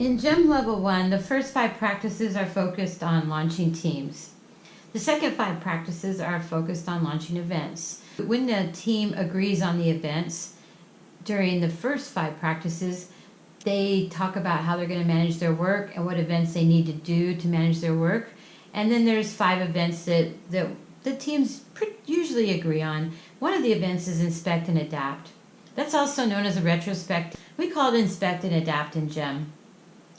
In GEM Level 1, the first 5 practices are focused on launching teams. The second 5 practices are focused on launching events. When the team agrees on the events, during the first 5 practices, they talk about how they're going to manage their work and what events they need to do to manage their work. And then there's 5 events that the teams usually agree on. One of the events is Inspect and Adapt. That's also known as a retrospective. We call it Inspect and Adapt in GEM.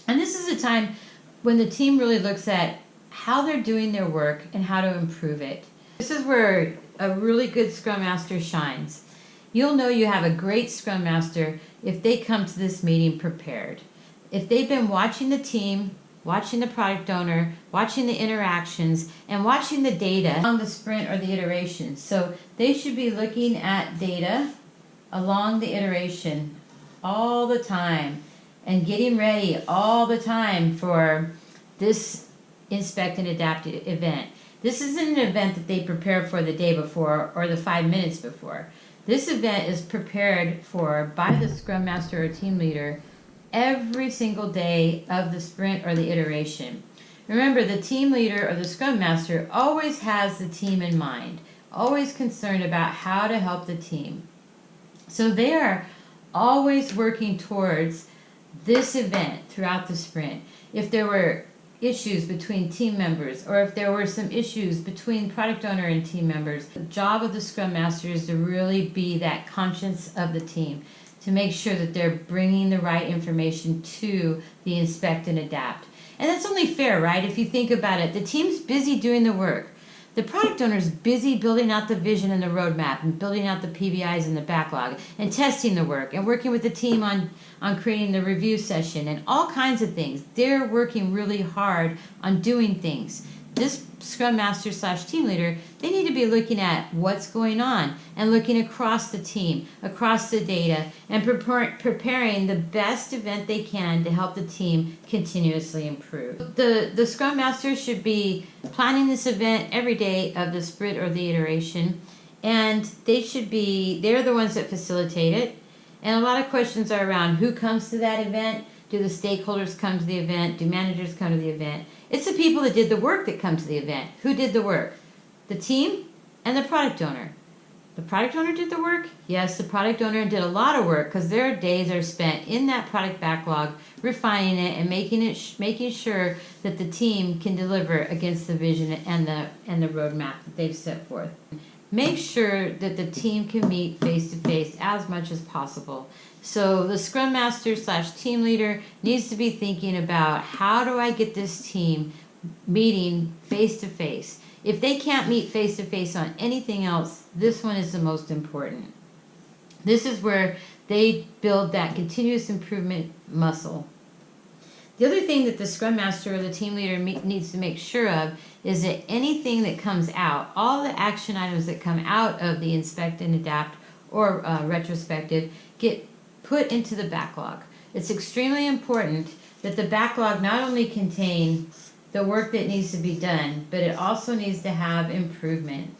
And this is a time when the team really looks at how they're doing their work and how to improve it. This is where a really good Scrum Master shines. You'll know you have a great Scrum Master if they come to this meeting prepared. If they've been watching the team, watching the product owner, watching the interactions, and watching the data along the sprint or the iteration. So they should be looking at data along the iteration all the time and getting ready all the time for this Inspect and Adapt event. This isn't an event that they prepare for the day before or the 5 minutes before. This event is prepared for by the Scrum Master or team leader every single day of the sprint or the iteration. Remember, the team leader or the Scrum Master always has the team in mind, always concerned about how to help the team. So they are always working towards this event throughout the sprint. If there were issues between team members, or if there were some issues between product owner and team members, the job of the Scrum Master is to really be that conscience of the team, to make sure that they're bringing the right information to the Inspect and Adapt. And that's only fair, right? If you think about it, the team's busy doing the work. The product owner's busy building out the vision and the roadmap and building out the PBIs and the backlog and testing the work and working with the team on creating the review session and all kinds of things. They're working really hard on doing things. This Scrum Master / team leader, they need to be looking at what's going on and looking across the team, across the data, and preparing the best event they can to help the team continuously improve. The Scrum Master should be planning this event every day of the sprint or the iteration, and they're the ones that facilitate it. And a lot of questions are around who comes to that event. Do the stakeholders come to the event? Do managers come to the event? It's the people that did the work that come to the event. Who did the work? The team and the product owner. The product owner did the work? Yes, the product owner did a lot of work because their days are spent in that product backlog, refining it and making sure that the team can deliver against the vision and the roadmap that they've set forth. Make sure that the team can meet face-to-face as much as possible. So the Scrum Master / team leader needs to be thinking about, how do I get this team meeting face-to-face? If they can't meet face-to-face on anything else, this one is the most important. This is where they build that continuous improvement muscle. The other thing that the Scrum Master or the team leader needs to make sure of is that anything that comes out, all the action items that come out of the Inspect and Adapt or retrospective, get put into the backlog. It's extremely important that the backlog not only contain the work that needs to be done, but it also needs to have improvement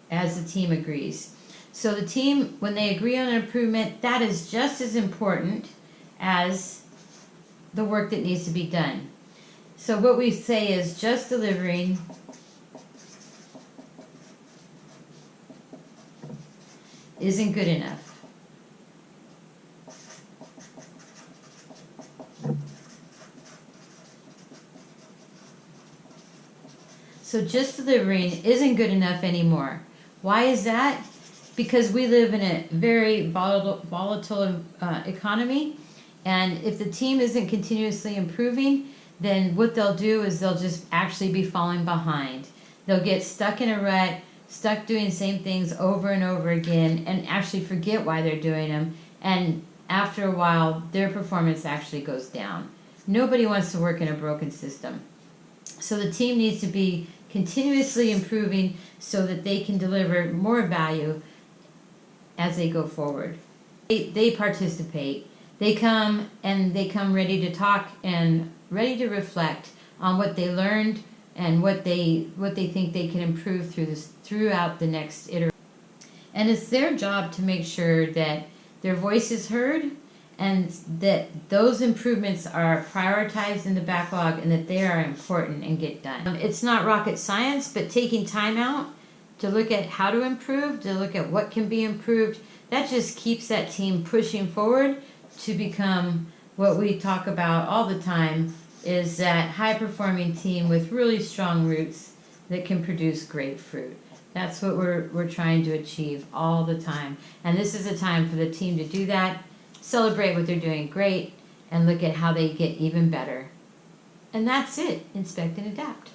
as the team agrees. So the team, when they agree on an improvement, that is just as important as the work that needs to be done. So what we say is, just delivering isn't good enough. So just delivering isn't good enough anymore. Why is that? Because we live in a very volatile economy, and if the team isn't continuously improving, then what they'll do is they'll just actually be falling behind. They'll get stuck in a rut, stuck doing the same things over and over again, and actually forget why they're doing them. And after a while, their performance actually goes down. Nobody wants to work in a broken system. So the team needs to be continuously improving so that they can deliver more value as they go forward. They participate. They come ready to talk and ready to reflect on what they learned and what they think they can improve throughout the next iteration. And it's their job to make sure that their voice is heard and that those improvements are prioritized in the backlog and that they are important and get done. It's not rocket science, but taking time out to look at how to improve, to look at what can be improved, that just keeps that team pushing forward to become what we talk about all the time, is that high-performing team with really strong roots that can produce great fruit. That's what we're trying to achieve all the time. And this is a time for the team to do that, celebrate what they're doing great, and look at how they get even better. And that's it. Inspect and adapt.